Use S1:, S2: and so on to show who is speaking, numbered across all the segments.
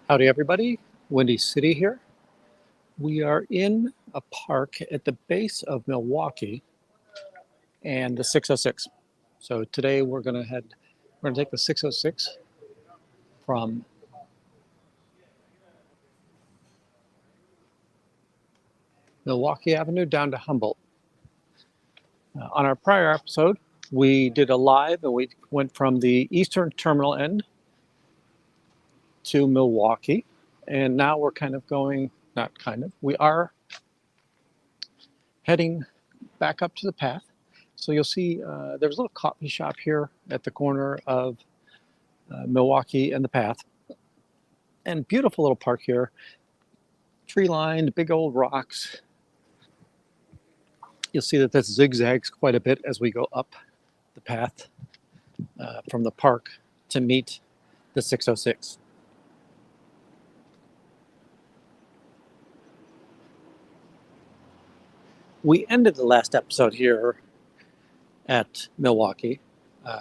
S1: Howdy, everybody. Windy City here. We are in a park at the base of Milwaukee and the 606. So today we're going to take the 606 from Milwaukee Avenue down to Humboldt. On our prior episode, we did a live and we went from the eastern terminal end to Milwaukee. And now we're we are heading back up to the path. So you'll see there's a little coffee shop here at the corner of Milwaukee and the path. And beautiful little park here, tree lined, big old rocks. You'll see that this zigzags quite a bit as we go up the path from the park to meet the 606. We ended the last episode here at Milwaukee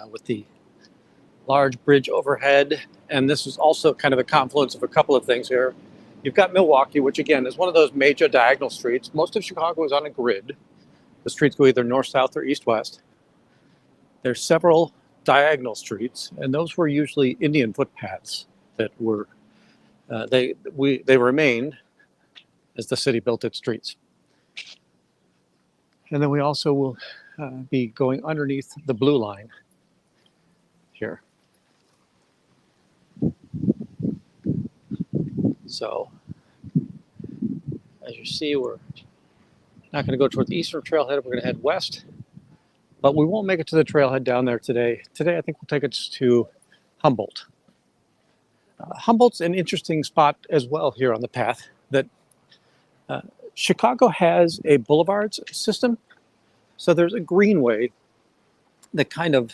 S1: with the large bridge overhead. And this is also kind of a confluence of a couple of things here. You've got Milwaukee, which again is one of those major diagonal streets. Most of Chicago is on a grid. The streets go either north-south or east-west. There's several diagonal streets, and those were usually Indian footpaths that were they remained as the city built its streets. And then we also will be going underneath the blue line here. So as you see, we're not going to go toward the eastern trailhead. We're going to head west, but we won't make it to the trailhead down there today. Today, I think we'll take it to Humboldt. Humboldt's an interesting spot as well here on the path. That Chicago has a boulevards system. So there's a greenway that kind of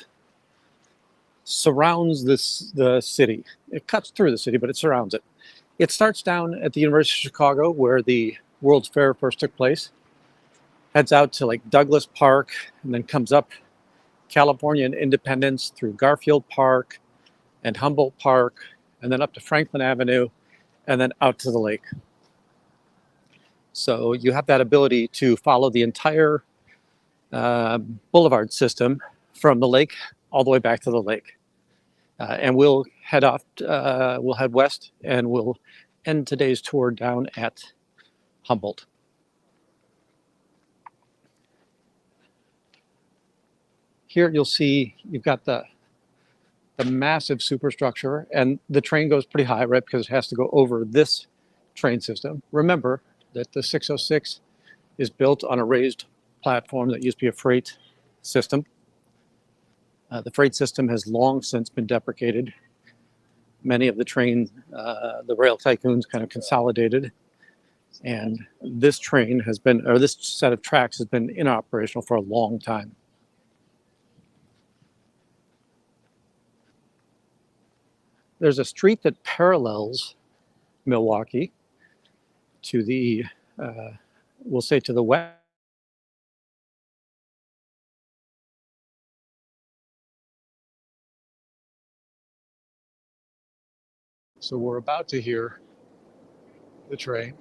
S1: surrounds the city. It cuts through the city, but it surrounds it. It starts down at the University of Chicago, where the World's Fair first took place, heads out to like Douglas Park, and then comes up California and Independence through Garfield Park and Humboldt Park, and then up to Franklin Avenue, and then out to the lake. So you have that ability to follow the entire boulevard system from the lake all the way back to the lake. And we'll head west, and we'll end today's tour down at Humboldt. Here you'll see you've got the massive superstructure, and the train goes pretty high, right, because it has to go over this train system. Remember that the 606 is built on a raised platform that used to be a freight system. The freight system has long since been deprecated. Many of the rail tycoons kind of consolidated, and this this set of tracks has been inoperational for a long time. There's a street that parallels Milwaukee to the, we'll say to the west. So we're about to hear the train.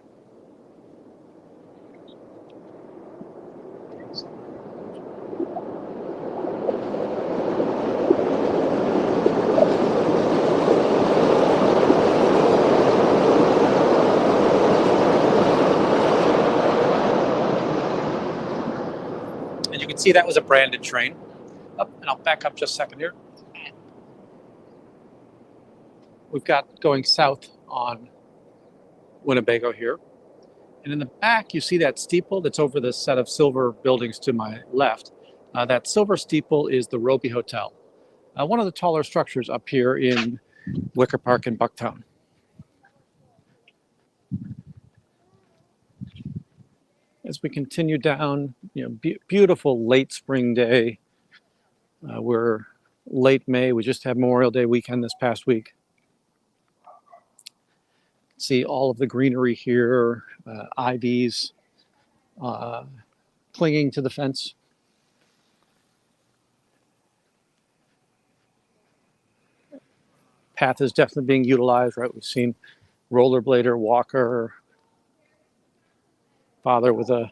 S1: And you can see that was a branded train. And I'll back up just a second here. We've got going south on Winnebago here. And in the back, you see that steeple that's over the set of silver buildings to my left. That silver steeple is the Roby Hotel, one of the taller structures up here in Wicker Park in Bucktown. As we continue down, beautiful late spring day. We're late May. We just had Memorial Day weekend this past week. See all of the greenery here, ivies clinging to the fence. Path is definitely being utilized, right? We've seen rollerblader, walker, father with a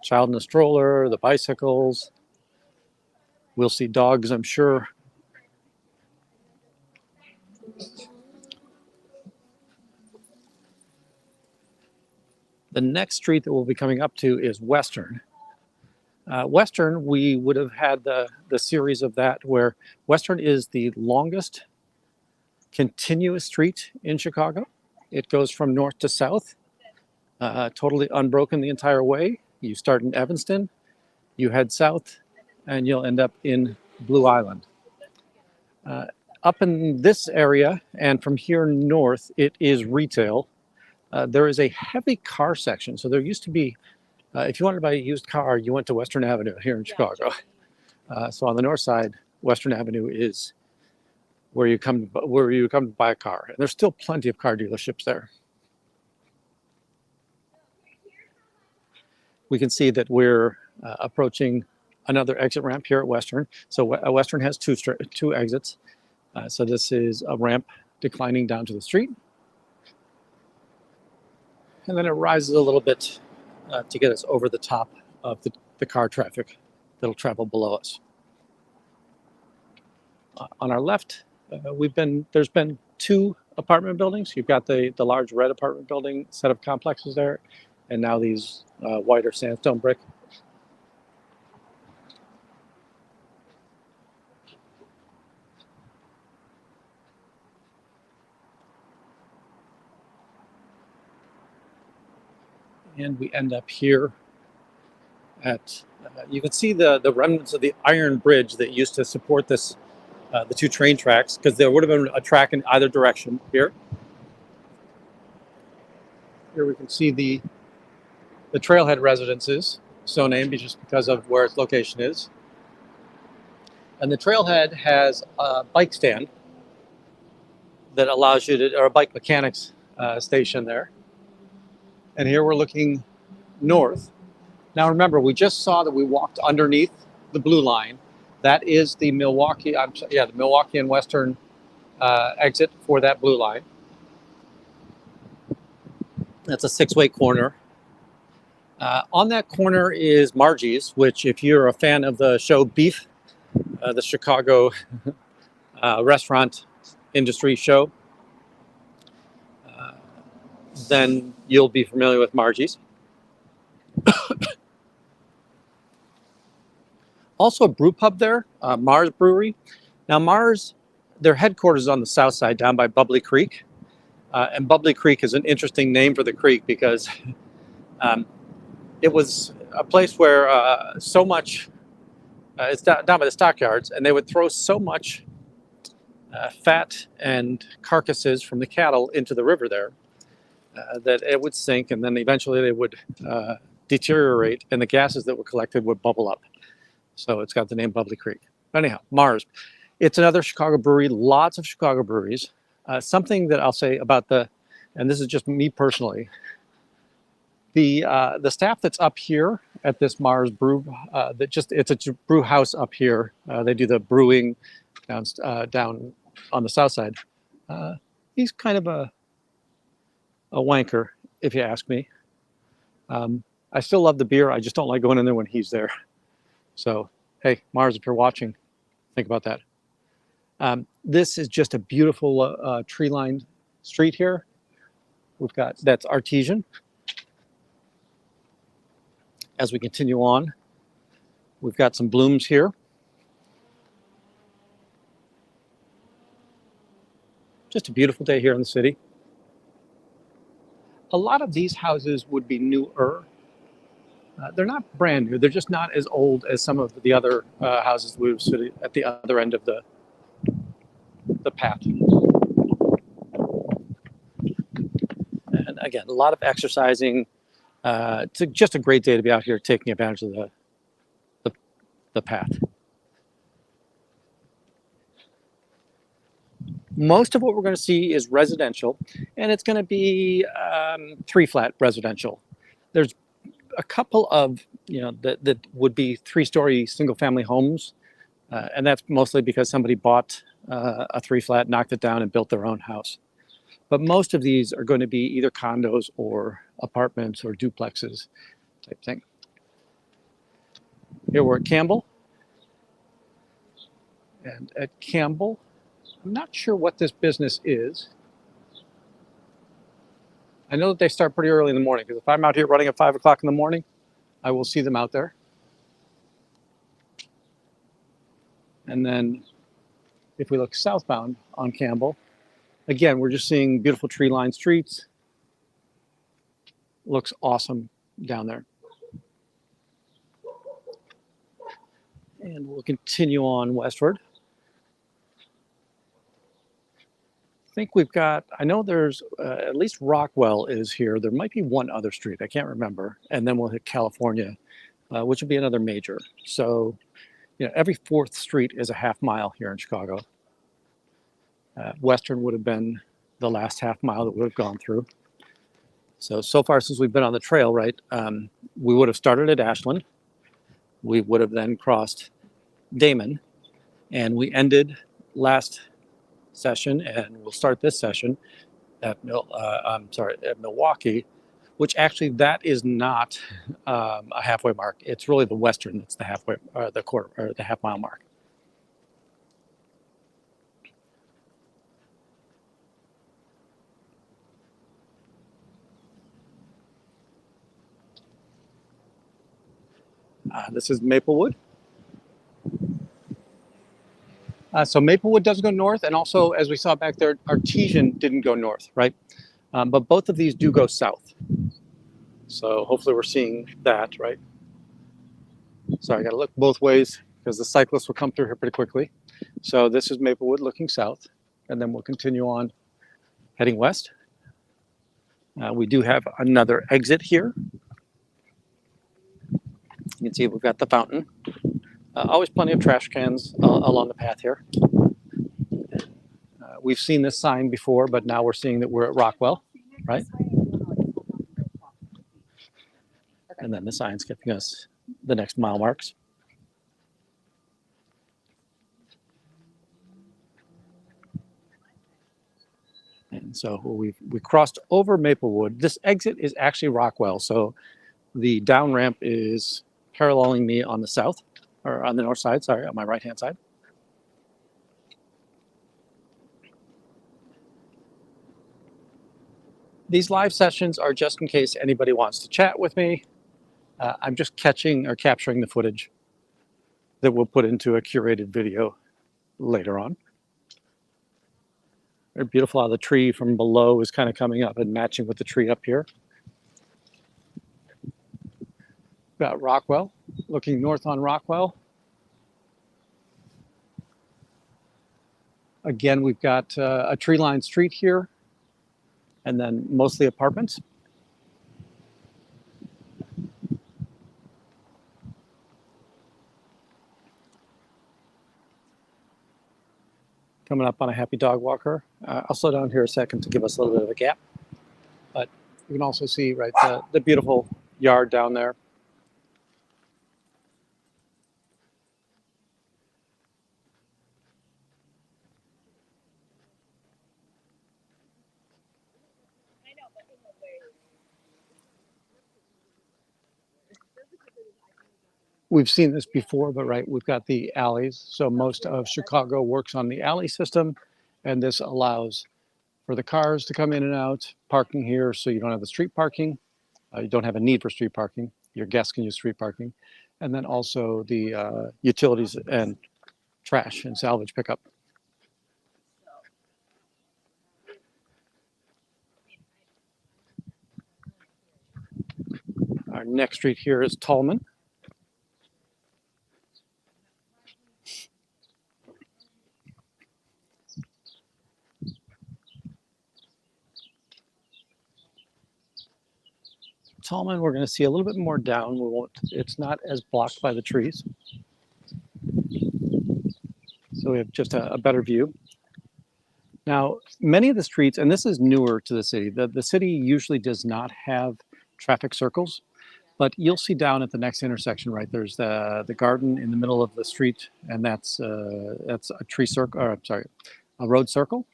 S1: child in a stroller, the bicycles. We'll see dogs, I'm sure. The next street that we'll be coming up to is Western. Western, we would have had the series of that where Western is the longest continuous street in Chicago. It goes from north to south, totally unbroken the entire way. You start in Evanston, you head south, and you'll end up in Blue Island. Up in this area, and from here north, it is retail. There is a heavy car section. So there used to be, if you wanted to buy a used car, you went to Western Avenue here in Chicago. So on the north side, Western Avenue is where you come to buy a car. And there's still plenty of car dealerships there. We can see that we're approaching another exit ramp here at Western. So Western has two exits. So this is a ramp declining down to the street. And then it rises a little bit to get us over the top of the car traffic that'll travel below us. On our left, there's been two apartment buildings. You've got the large red apartment building set of complexes there, and now these whiter sandstone brick. And we end up here at, you can see the remnants of the iron bridge that used to support this, the two train tracks, because there would have been a track in either direction here. Here we can see the Trailhead Residences, so named just because of where its location is. And the Trailhead has a bike stand that allows you to, or a bike mechanics station there. And here we're looking north. Now remember, we just saw that we walked underneath the blue line. That is the Milwaukee, the Milwaukee and Western exit for that blue line. That's a six-way corner. On that corner is Margie's, which if you're a fan of the show Beef, the Chicago restaurant industry show, then you'll be familiar with Margie's. Also a brew pub there, Mars Brewery. Now Mars, their headquarters is on the south side down by Bubbly Creek. And Bubbly Creek is an interesting name for the creek because it was a place where so much, it's down by the stockyards, and they would throw so much fat and carcasses from the cattle into the river there that it would sink, and then eventually they would deteriorate, and the gases that were collected would bubble up. So it's got the name Bubbly Creek. Anyhow, Mars. It's another Chicago brewery, lots of Chicago breweries. Something that I'll say about and this is just me personally, the staff that's up here at this Mars Brew, it's a brew house up here. They do the brewing down on the south side. He's kind of a wanker, if you ask me. I still love the beer. I just don't like going in there when he's there. So, hey, Mars, if you're watching, think about that. This is just a beautiful tree-lined street here. That's Artesian. As we continue on, we've got some blooms here. Just a beautiful day here in the city. A lot of these houses would be newer. They're not brand new. They're just not as old as some of the other houses we would see at the other end of the path. And again, a lot of exercising. It's just a great day to be out here taking advantage of the path. Most of what we're going to see is residential, and it's going to be 3-flat residential. There's a couple of, that would be 3-story single-family homes, and that's mostly because somebody bought a 3-flat, knocked it down, and built their own house. But most of these are going to be either condos or apartments or duplexes type thing. Here we're at Campbell. And at Campbell, I'm not sure what this business is. I know that they start pretty early in the morning, because if I'm out here running at 5 o'clock in the morning, I will see them out there. And then if we look southbound on Campbell, again, we're just seeing beautiful tree-lined streets. Looks awesome down there. And we'll continue on westward. I think we've got, I know there's at least Rockwell is here. There might be one other street, I can't remember. And then we'll hit California, which will be another major. So, you know, every fourth street is a half mile here in Chicago. Western would have been the last half mile that we would have gone through. So far since we've been on the trail, right, we would have started at Ashland. We would have then crossed Damon, and we ended last session, and we'll start this session at Milwaukee, which actually that is not a halfway mark. It's really the Western that's the halfway, the quarter, or the half mile mark. This is Maplewood. So Maplewood does go north, and also, as we saw back there, Artesian didn't go north, right? But both of these do go south. So hopefully we're seeing that, right? Sorry, I got to look both ways because the cyclists will come through here pretty quickly. So this is Maplewood looking south, and then we'll continue on heading west. We do have another exit here. You can see we've got the fountain. Always plenty of trash cans along the path here. We've seen this sign before, but now we're seeing that we're at Rockwell, right? And then the sign's giving us the next mile marks. And so we crossed over Maplewood. This exit is actually Rockwell, so the down ramp is paralleling me on the south, or on the north side, sorry, on my right-hand side. These live sessions are just in case anybody wants to chat with me. I'm just catching or capturing the footage that we'll put into a curated video later on. Very beautiful how the tree from below is kind of coming up and matching with the tree up here. Got Rockwell, looking north on Rockwell. Again, we've got a tree-lined street here, and then mostly apartments. Coming up on a happy dog walker. I'll slow down here a second to give us a little bit of a gap. But you can also see, right, the beautiful yard down there. We've seen this before, but right, we've got the alleys. So most of Chicago works on the alley system, and this allows for the cars to come in and out, parking here, so you don't have the street parking. You don't have a need for street parking. Your guests can use street parking. And then also the utilities and trash and salvage pickup. Our next street here is Tallman. Tallman, we're going to see a little bit more down. We won't, it's not as blocked by the trees. So we have just a better view. Now, many of the streets, and this is newer to the city, the city usually does not have traffic circles, but you'll see down at the next intersection, right, there's the garden in the middle of the street, and that's a tree circle, or I'm sorry, a road circle.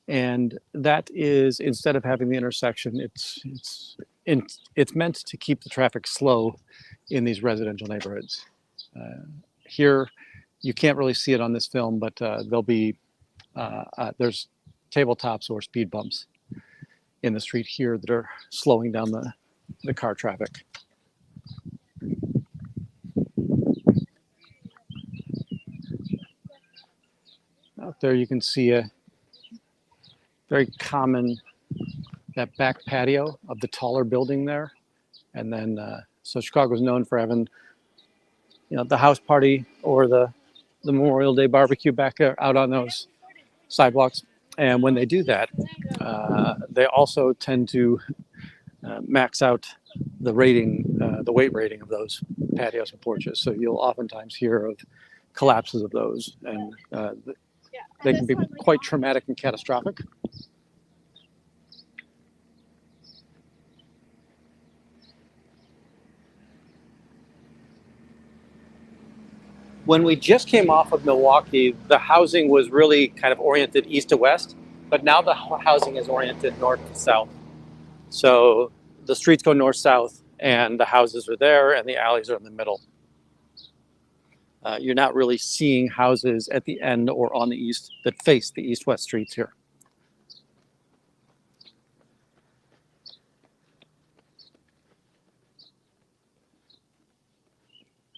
S1: And that is, instead of having the intersection, it's meant to keep the traffic slow in these residential neighborhoods. Here, you can't really see it on this film, but there'll be there's tabletops or speed bumps in the street here that are slowing down the car traffic. Out there you can see a very common, that back patio of the taller building there. And then, so Chicago's known for having, the house party or the Memorial Day barbecue back there out on those sidewalks. And when they do that, they also tend to max out the rating, the weight rating of those patios and porches. So you'll oftentimes hear of collapses of those, and they can be quite traumatic and catastrophic. When we just came off of Milwaukee, the housing was really kind of oriented east to west, but now the housing is oriented north to south. So the streets go north-south, and the houses are there, and the alleys are in the middle. You're not really seeing houses at the end or on the east that face the east-west streets here.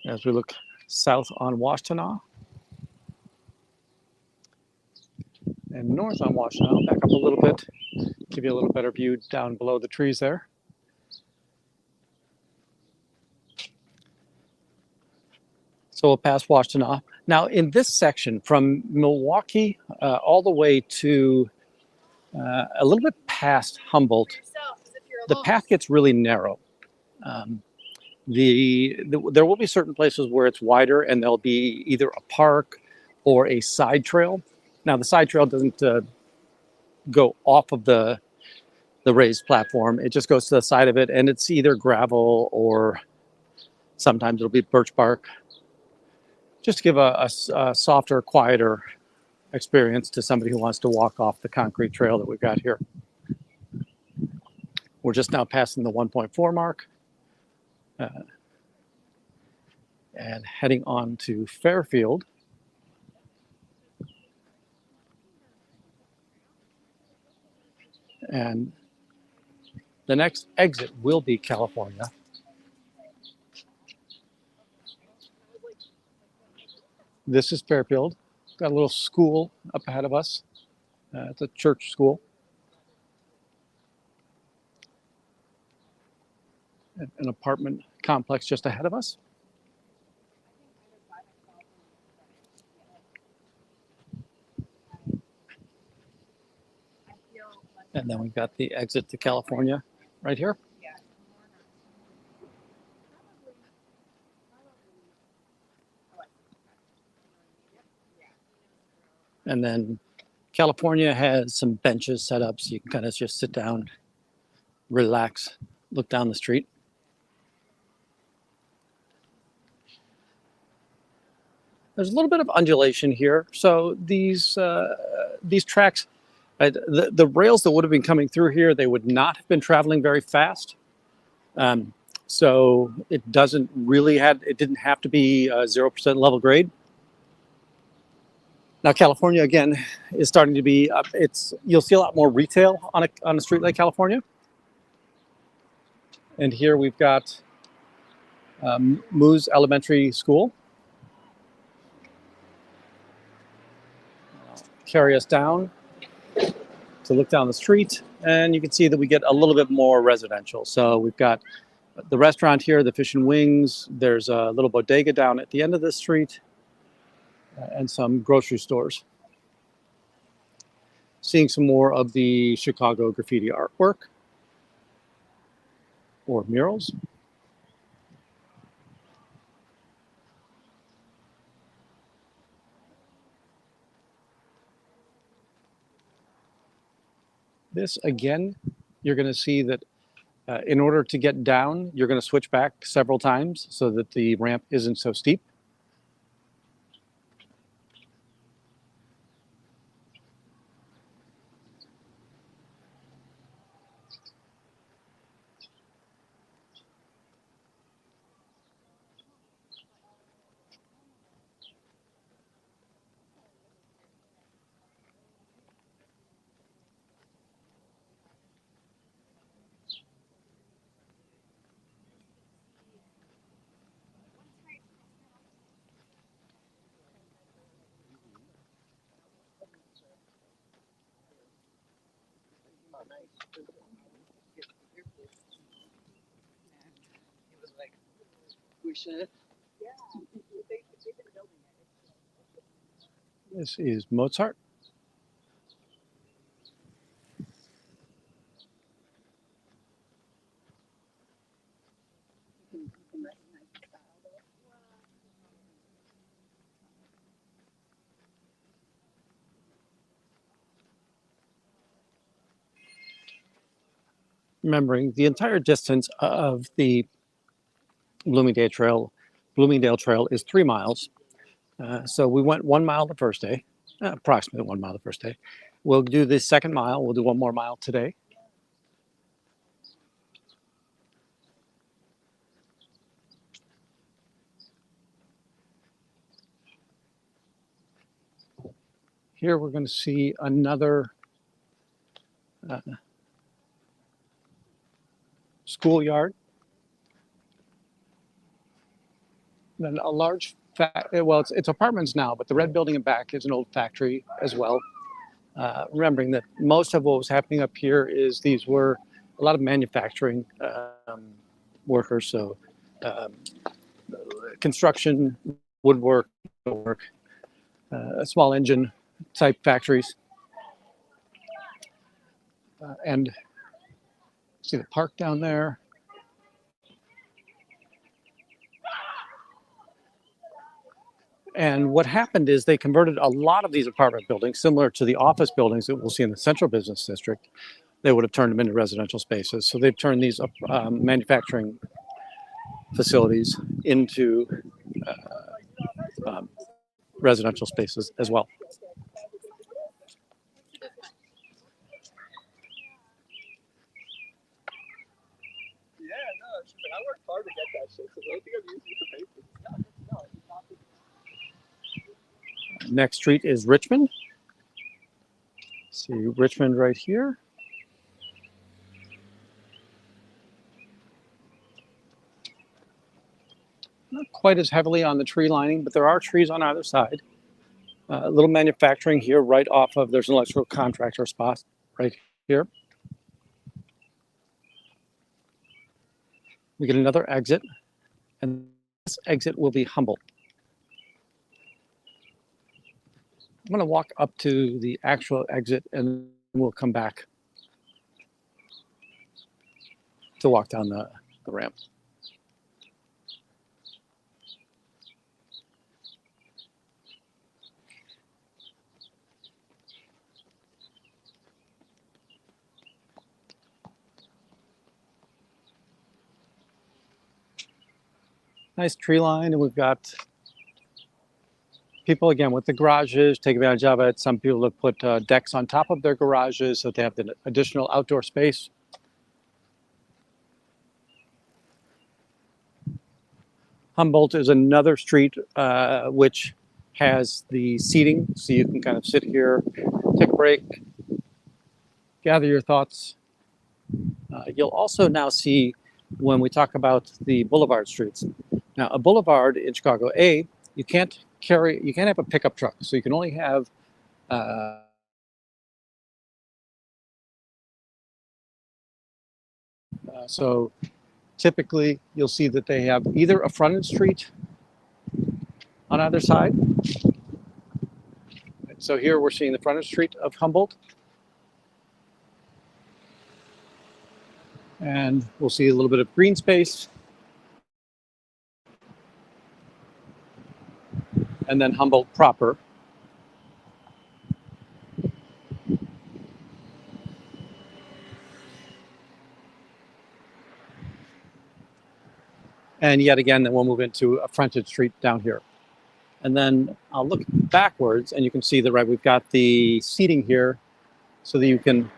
S1: As we look south on Washtenaw and north on Washtenaw, back up a little bit, give you a little better view down below the trees there. So we'll pass Washtenaw. Now in this section from Milwaukee all the way to a little bit past Humboldt, the path gets really narrow. There will be certain places where it's wider, and there'll be either a park or a side trail. Now the side trail doesn't go off of the raised platform. It just goes to the side of it, and it's either gravel or sometimes it'll be birch bark, just to give a softer, quieter experience to somebody who wants to walk off the concrete trail that we've got here. We're just now passing the 1.4 mark. And heading on to Fairfield. And the next exit will be California. This is Fairfield. Got a little school up ahead of us. It's a church school. An apartment complex just ahead of us. And then we've got the exit to California right here. And then California has some benches set up so you can kind of just sit down, relax, look down the street. There's a little bit of undulation here. So these tracks, the rails that would have been coming through here, they would not have been traveling very fast. So it didn't have to be 0% level grade. Now California again is starting to be you'll see a lot more retail on a street like California. And here we've got Moose Elementary School. Carry us down to look down the street, and you can see that we get a little bit more residential. So we've got the restaurant here, the Fish and Wings. There's a little bodega down at the end of the street, and some grocery stores. Seeing some more of the Chicago graffiti artwork or murals. This, again, you're going to see that in order to get down, you're going to switch back several times so that the ramp isn't so steep. This is Mozart. Remembering the entire distance of the Bloomingdale Trail is 3 miles. So we went 1 mile the first day, approximately 1 mile the first day. We'll do the second mile. We'll do 1 more mile today. Here we're going to see another schoolyard. Then a large, well, it's apartments now, but the red building in back is an old factory as well. Remembering that most of what was happening up here is these were a lot of manufacturing workers, so construction, woodwork, small engine type factories. And see the park down there. And what happened is they converted a lot of these apartment buildings, similar to the office buildings that we'll see in the central business district. They would have turned them into residential spaces. So they've turned these manufacturing facilities into residential spaces as well.
S2: I worked hard to get that shit, so I don't think I'm using it for paper.
S1: Next street is Richmond. See Richmond right here. Not quite as heavily on the tree lining, but there are trees on either side. A little manufacturing here right off of, there's an electrical contractor spot right here. We get another exit, and this exit will be Humboldt. I'm going to walk up to the actual exit and we'll come back to walk down the ramp. Nice tree line, and we've got people again with the garages, take advantage of it. Some people have put decks on top of their garages so they have the additional outdoor space. Humboldt is another street which has the seating, so you can kind of sit here, take a break, gather your thoughts. You'll also now see when we talk about the boulevard streets. Now, a boulevard in Chicago, you can't have a pickup truck, so you can only have so typically you'll see that they have either a frontage street on either side. So here we're seeing the frontage street of Humboldt. And we'll see a little bit of green space. And then Humboldt proper. And yet again, then we'll move into a frontage street down here. And then I'll look backwards and you can see that, right, we've got the seating here so that you can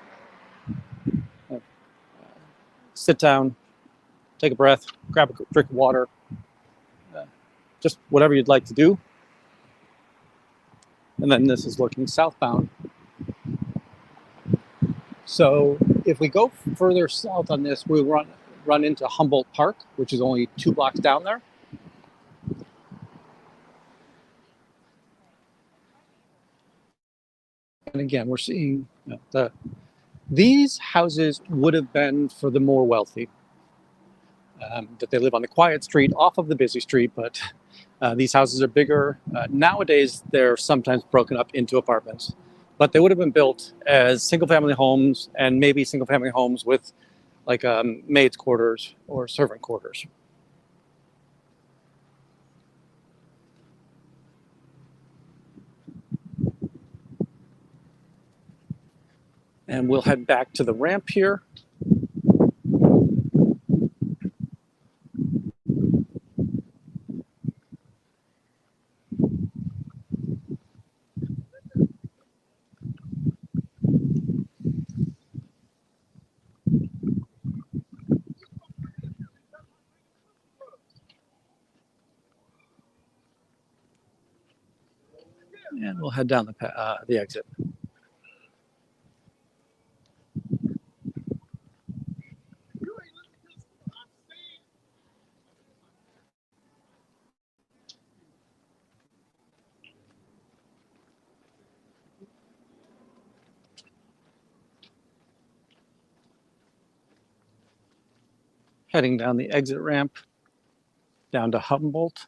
S1: sit down, take a breath, grab a drink of water, just whatever you'd like to do. And then this is looking southbound. So if we go further south on this, we'll run into Humboldt Park, which is only 2 blocks down there. And again, we're seeing the These houses would have been for the more wealthy, that they live on the quiet street off of the busy street, but these houses are bigger. Nowadays, they're sometimes broken up into apartments, but they would have been built as single-family homes and maybe single-family homes with like maid's quarters or servant quarters. And we'll head back to the ramp here. And we'll head down the exit. Heading down the exit ramp, down to Humboldt.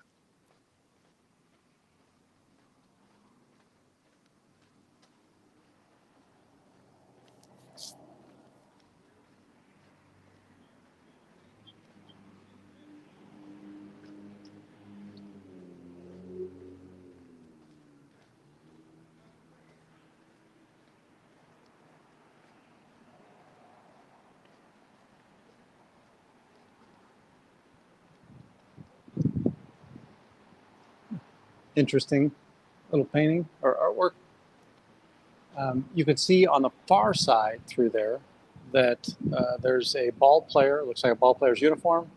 S1: Interesting little painting or artwork. You can see on the far side through there that there's a ball player, looks like a ball player's uniform,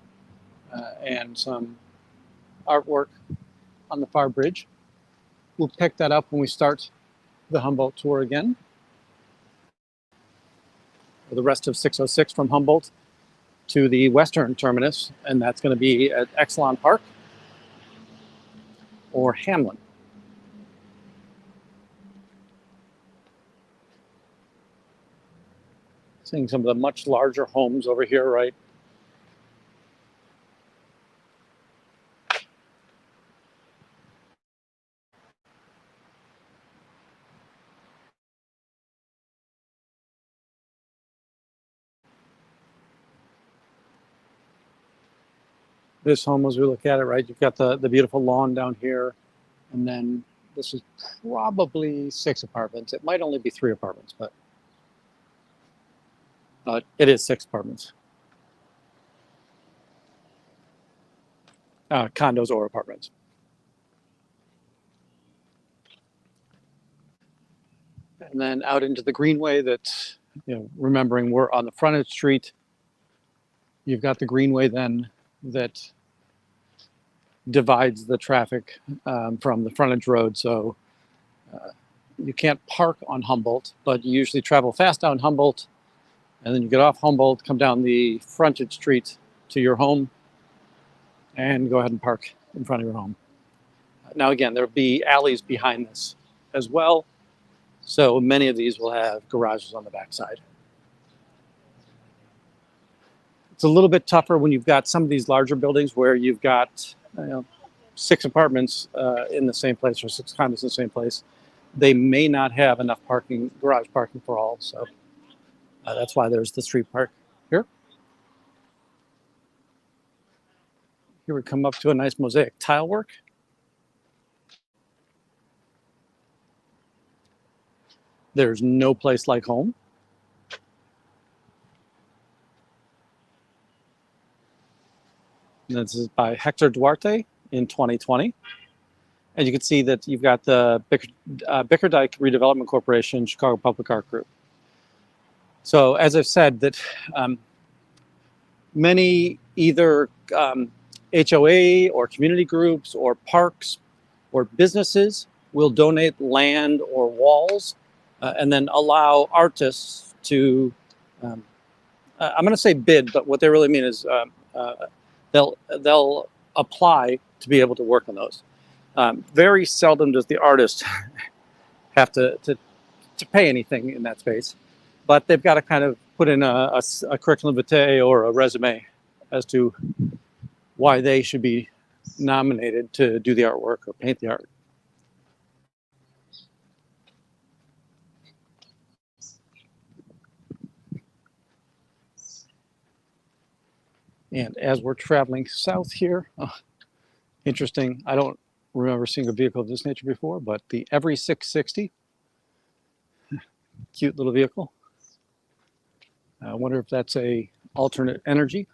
S1: and some artwork on the far bridge. We'll pick that up when we start the Humboldt tour again. The rest of 606 from Humboldt to the western terminus, and that's going to be at Exelon Park or Hamlin. Seeing some of the much larger homes over here, right? This home, as we look at it, right, you've got the beautiful lawn down here, and then this is probably 6 apartments. It might only be 3 apartments, but it is 6 apartments. Condos or apartments. And then out into the greenway that, remembering we're on the frontage street, you've got the greenway then that divides the traffic from the frontage road. So you can't park on Humboldt, but you usually travel fast down Humboldt, and then you get off Humboldt, come down the frontage street to your home, and go ahead and park in front of your home. Now again, there'll be alleys behind this as well, so many of these will have garages on the backside. It's a little bit tougher when you've got some of these larger buildings where you've got 6 apartments in the same place or 6 condos in the same place. They may not have enough garage parking for all, so that's why there's the street park here. Here we come up to a nice mosaic tile work. There's no place like home. And this is by Hector Duarte in 2020. And you can see that you've got the Bickerdike Redevelopment Corporation, Chicago Public Art Group. So as I've said, that many either HOA or community groups or parks or businesses will donate land or walls and then allow artists to, I'm going to say bid, but what they really mean is they'll apply to be able to work on those. Very seldom does the artist have to pay anything in that space. but they've got to kind of put in a curriculum vitae or a resume as to why they should be nominated to do the artwork or paint the art. And as we're traveling south here, interesting, I don't remember seeing a vehicle of this nature before, but the Every 660, cute little vehicle. I wonder if that's a alternate energy.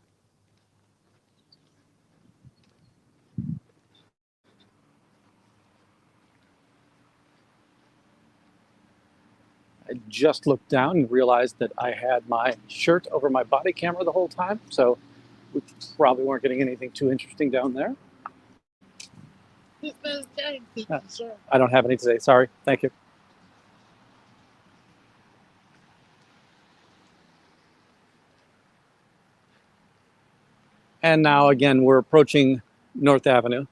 S1: I just looked down and realized that I had my shirt over my body camera the whole time, so we probably weren't getting anything too interesting down there. I don't have any today, sorry. Thank you. And now again, we're approaching North Avenue.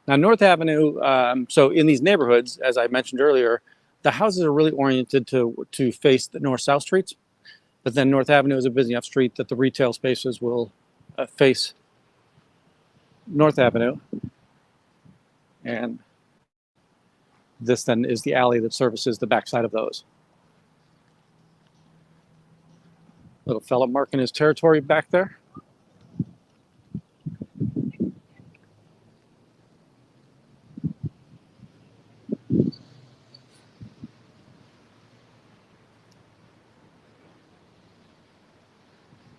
S1: Now, North Avenue, so in these neighborhoods, as I mentioned earlier, the houses are really oriented to face the north-south streets. But then North Avenue is a busy enough street that the retail spaces will face North Avenue. And this then is the alley that services the backside of those. Little fella marking his territory back there.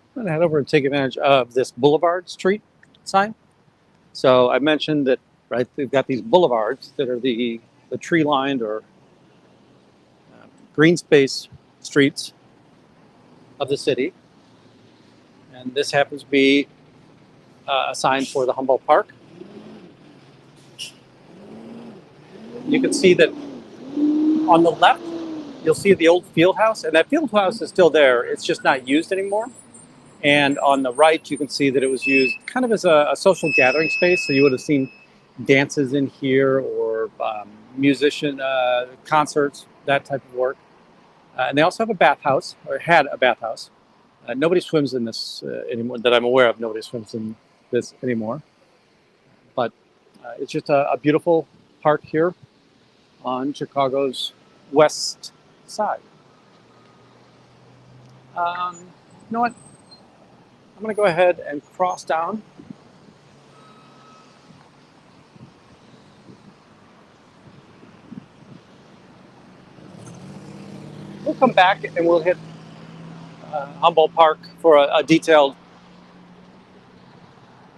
S1: I'm going to head over and take advantage of this Boulevard Street sign. So I mentioned that, right, they've got these boulevards that are the tree-lined or green space streets of the city. And this happens to be a sign for the Humboldt Park. You can see that on the left, you'll see the old field house, and that field house is still there. It's just not used anymore. And on the right, you can see that it was used kind of as a social gathering space. So you would have seen dances in here or musician concerts, that type of work. And they also have a bathhouse, or had a bathhouse. Nobody swims in this anymore, that I'm aware of. Nobody swims in this anymore. But it's just a beautiful park here on Chicago's west side. You know what? I'm going to go ahead and cross down. We'll come back and we'll hit Humboldt Park for a detailed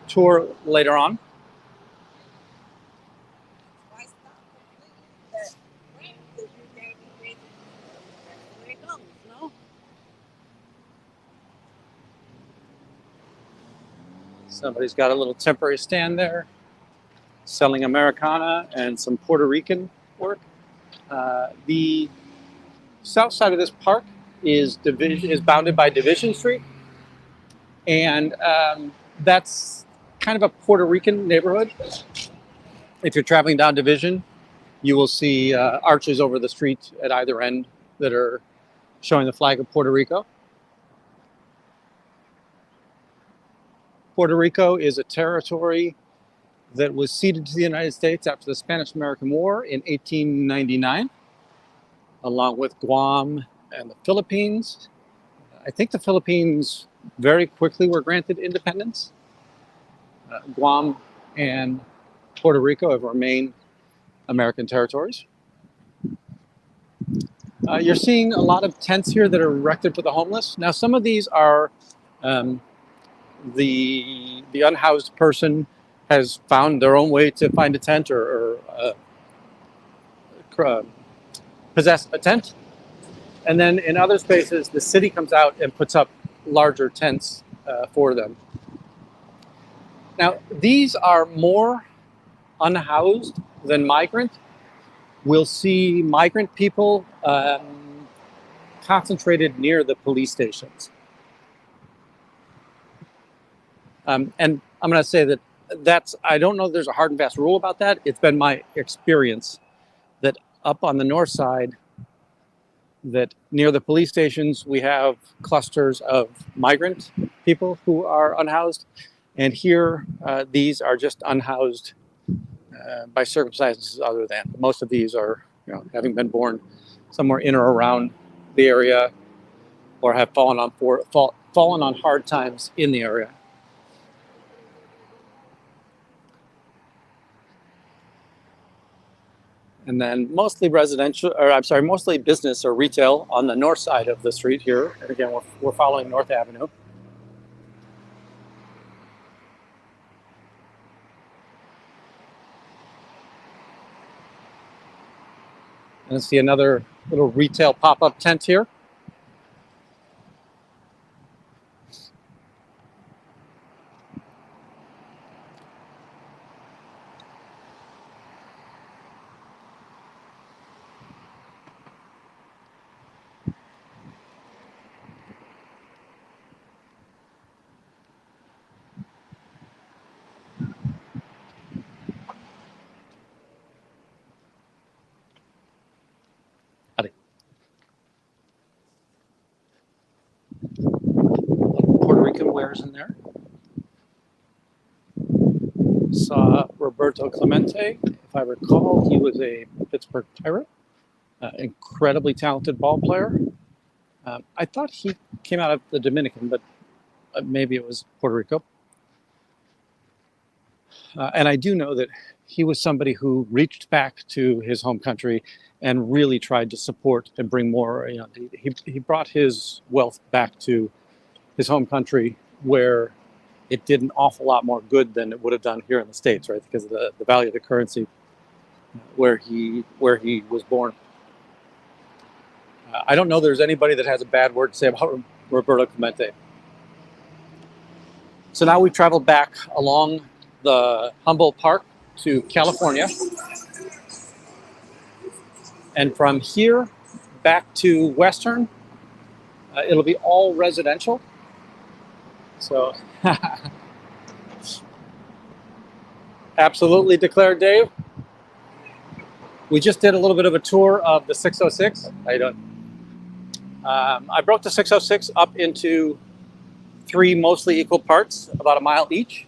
S1: tour later on. Somebody's got a little temporary stand there selling Americana and some Puerto Rican work. The south side of this park is bounded by Division Street, and that's kind of a Puerto Rican neighborhood. If you're traveling down Division, you will see arches over the street at either end that are showing the flag of Puerto Rico. Puerto Rico is a territory that was ceded to the United States after the Spanish-American War in 1899, along with Guam and the Philippines. I think the Philippines very quickly were granted independence. Guam and Puerto Rico have remained American territories. You're seeing a lot of tents here that are erected for the homeless. Now, some of these are the unhoused person has found their own way to find a tent or possess a tent. And then in other spaces, the city comes out and puts up larger tents for them. Now, these are more unhoused than migrant. We'll see migrant people concentrated near the police stations. And I'm going to say that I don't know if there's a hard and fast rule about that. It's been my experience that up on the north side, that near the police stations we have clusters of migrant people who are unhoused, and here these are just unhoused by circumstances other than. Most of these are, having been born somewhere in or around the area, or have fallen on hard times in the area. And then mostly mostly business or retail on the north side of the street here. And again, we're following North Avenue. And let's see another little retail pop-up tent here. Howdy. Puerto Rican wares in there. Saw Roberto Clemente. If I recall, he was a Pittsburgh Pirate. Incredibly talented ball player. I thought he came out of the Dominican, but maybe it was Puerto Rico. And I do know that he was somebody who reached back to his home country and really tried to support and bring more. He brought his wealth back to his home country, where it did an awful lot more good than it would have done here in the States, right? Because of the value of the currency where he was born. I don't know there's anybody that has a bad word to say about Roberto Clemente. So now we've traveled back along the Humboldt Park to California. And from here back to Western, it'll be all residential. So absolutely declared, Dave. We just did a little bit of a tour of the 606. How you doing? I broke the 606 up into 3 mostly equal parts, about a mile each.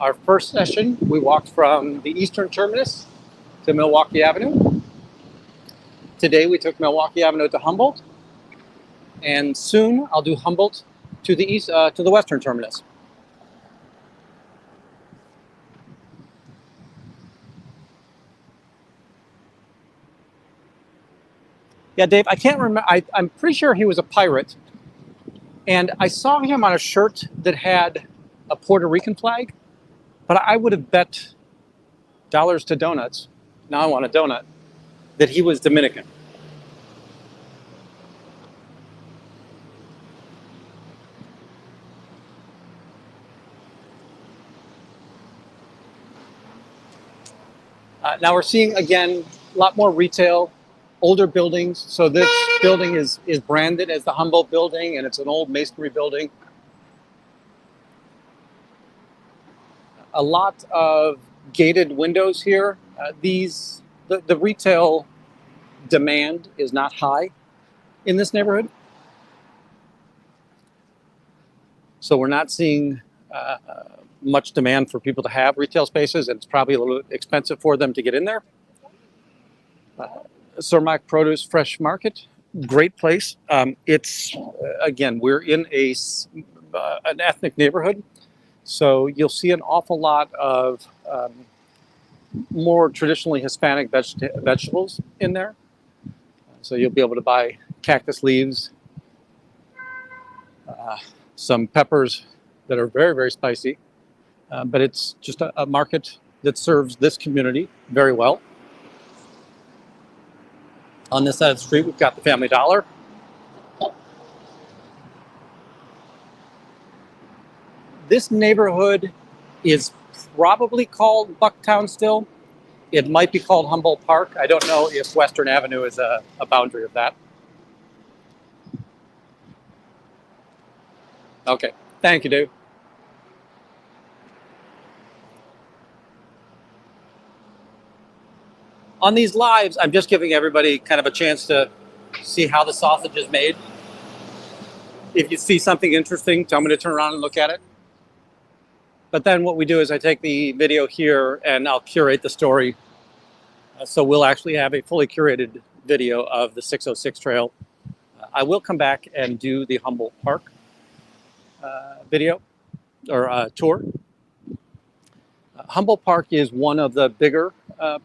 S1: Our first session, we walked from the eastern terminus to Milwaukee Avenue. Today we took Milwaukee Avenue to Humboldt, and soon I'll do Humboldt to the east, to the western terminus. Yeah, Dave, I can't remember. I'm pretty sure he was a pirate, and I saw him on a shirt that had a Puerto Rican flag, but I would have bet dollars to donuts, now I want a donut, that he was Dominican. Now we're seeing, again, a lot more retail, older buildings. So this building is branded as the Humboldt building, and it's an old masonry building. A lot of gated windows here. The retail demand is not high in this neighborhood. So we're not seeing much demand for people to have retail spaces, and it's probably a little expensive for them to get in there. Cermak Produce Fresh Market, great place. It's, again, we're in an ethnic neighborhood, so you'll see an awful lot of more traditionally Hispanic vegetables in there. So you'll be able to buy cactus leaves, some peppers that are very, very spicy, but it's just a market that serves this community very well. On this side of the street, we've got the Family Dollar. This neighborhood is probably called Bucktown still. It might be called Humboldt Park. I don't know if Western Avenue is a boundary of that. Okay, thank you, Dave. On these lives, I'm just giving everybody kind of a chance to see how the sausage is made. If you see something interesting, tell me to turn around and look at it. But then what we do is I take the video here and I'll curate the story. So we'll actually have a fully curated video of the 606 trail. I will come back and do the Humboldt Park video or tour. Humboldt Park is one of the bigger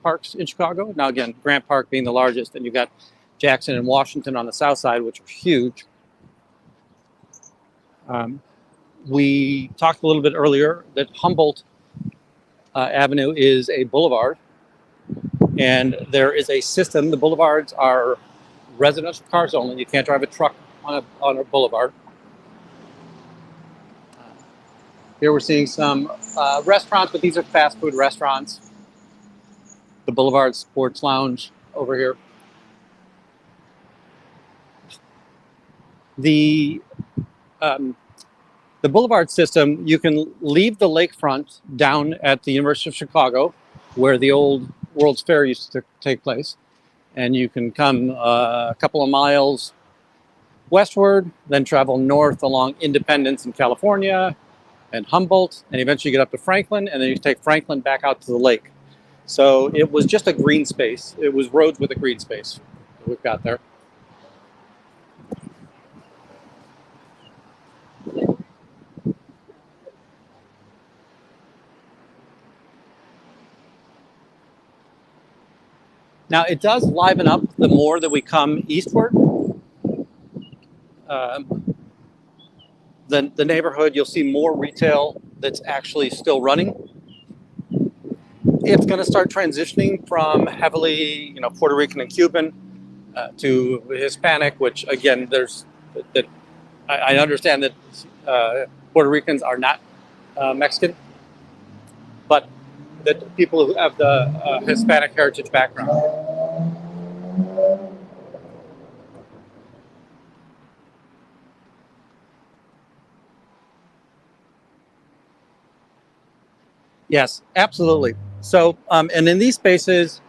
S1: parks in Chicago. Now again, Grant Park being the largest, and you've got Jackson and Washington on the south side, which are huge. We talked a little bit earlier that Humboldt Avenue is a boulevard, and there is a system. The boulevards are residential cars only. You can't drive a truck on a boulevard. Here we're seeing some restaurants, but these are fast food restaurants. The Boulevard Sports Lounge over here. The boulevard system, you can leave the lakefront down at the University of Chicago, where the old World's Fair used to take place. And you can come a couple of miles westward, then travel north along Independence in California and Humboldt, and eventually get up to Franklin, and then you take Franklin back out to the lake. So it was just a green space. It was roads with a green space that we've got there. Now it does liven up the more that we come eastward. The neighborhood, you'll see more retail that's actually still running. It's going to start transitioning from heavily, Puerto Rican and Cuban to Hispanic, which again, I understand that Puerto Ricans are not Mexican, but that people who have the Hispanic heritage background. Yes, absolutely. So, and in these spaces,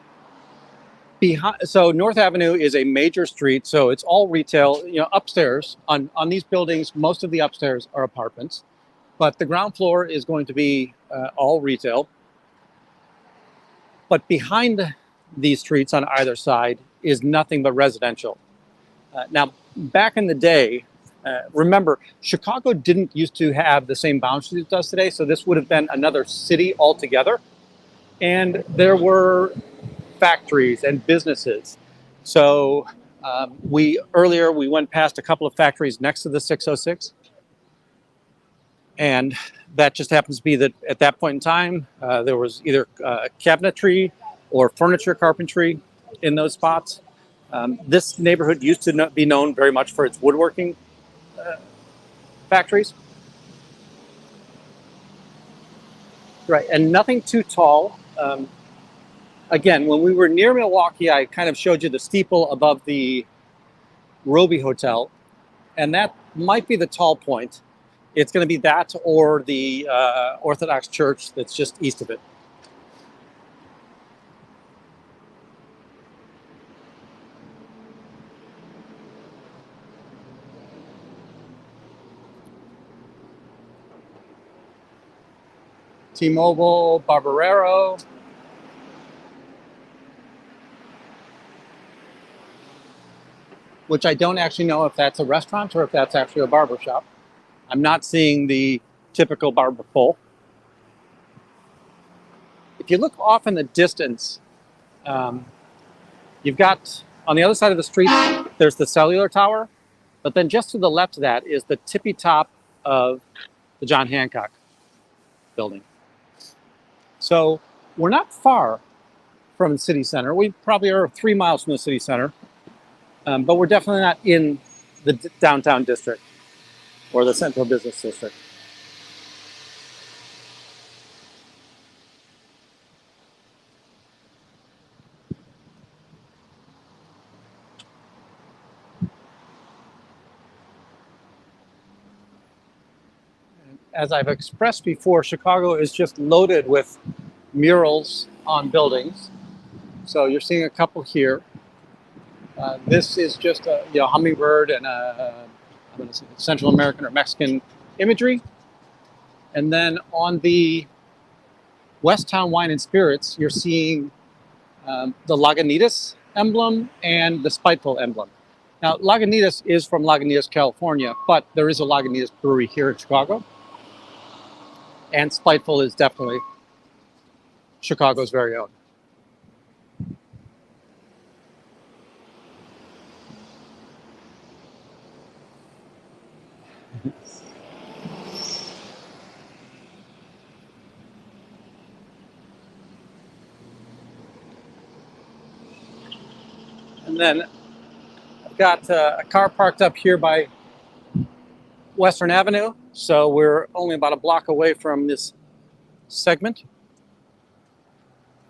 S1: so North Avenue is a major street, so it's all retail. Upstairs on these buildings, most of the upstairs are apartments, but the ground floor is going to be all retail. But behind these streets on either side is nothing but residential. Now, back in the day, remember, Chicago didn't used to have the same boundaries it does today, so this would have been another city altogether. And there were factories and businesses. So earlier we went past a couple of factories next to the 606. And that just happens to be that at that point in time, there was either cabinetry or furniture carpentry in those spots. This neighborhood used to be known very much for its woodworking factories. Right, and nothing too tall. Again, when we were near Milwaukee, I kind of showed you the steeple above the Roby Hotel, and that might be the tall point. It's going to be that or the Orthodox Church that's just east of it. T-Mobile, Barbarero. Which I don't actually know if that's a restaurant or if that's actually a barber shop. I'm not seeing the typical barber pole. If you look off in the distance, you've got on the other side of the street, there's the cellular tower, but then just to the left of that is the tippy top of the John Hancock building. So we're not far from the city center. We probably are 3 miles from the city center, but we're definitely not in the downtown district or the central business district. As I've expressed before, Chicago is just loaded with murals on buildings. So you're seeing a couple here. This is just a hummingbird and I'm going to say Central American or Mexican imagery. And then on the West Town Wine and Spirits, you're seeing the Lagunitas emblem and the Spiteful emblem. Now, Lagunitas is from Lagunitas, California, but there is a Lagunitas brewery here in Chicago. And Spiteful is definitely Chicago's very own. And then I've got a car parked up here by Western Avenue. So we're only about a block away from this segment.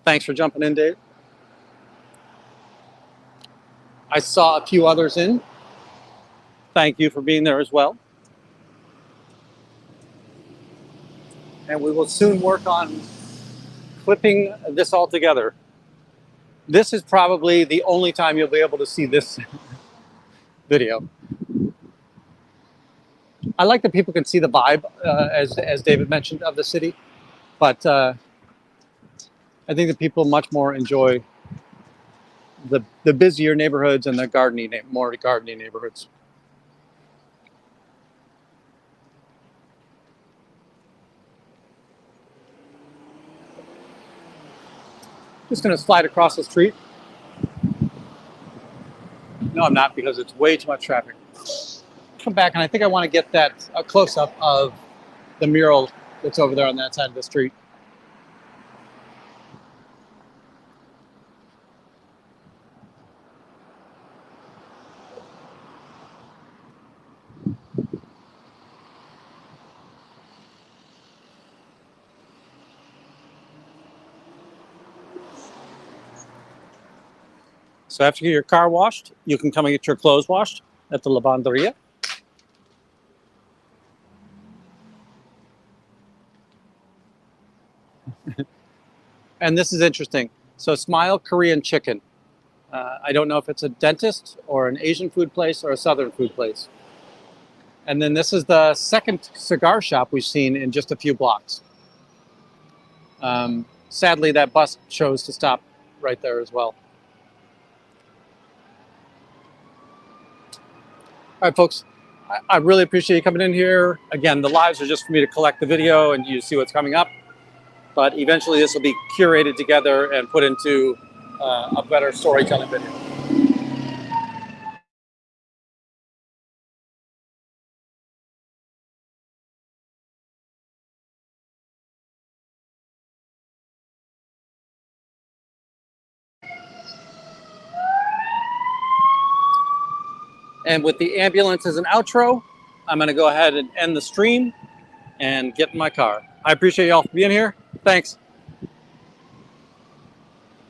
S1: Thanks for jumping in, Dave. I saw a few others in. Thank you for being there as well. And we will soon work on clipping this all together. This is probably the only time you'll be able to see this video. I like that people can see the vibe, as David mentioned, of the city, but I think that people much more enjoy the busier neighborhoods and the more gardening neighborhoods. Just going to slide across the street. No, I'm not, because it's way too much traffic. Come back, and I think I want to get that a close-up of the mural that's over there on that side of the street. So after you get your car washed, you can come and get your clothes washed at the lavanderia. And this is interesting. So Smile Korean Chicken. I don't know if it's a dentist or an Asian food place or a Southern food place. And then this is the second cigar shop we've seen in just a few blocks. Sadly, that bus chose to stop right there as well. All right, folks, I really appreciate you coming in here. Again, the lives are just for me to collect the video and you see what's coming up. But eventually this will be curated together and put into a better storytelling video. And with the ambulance as an outro, I'm going to go ahead and end the stream and get in my car. I appreciate y'all for being here. Thanks.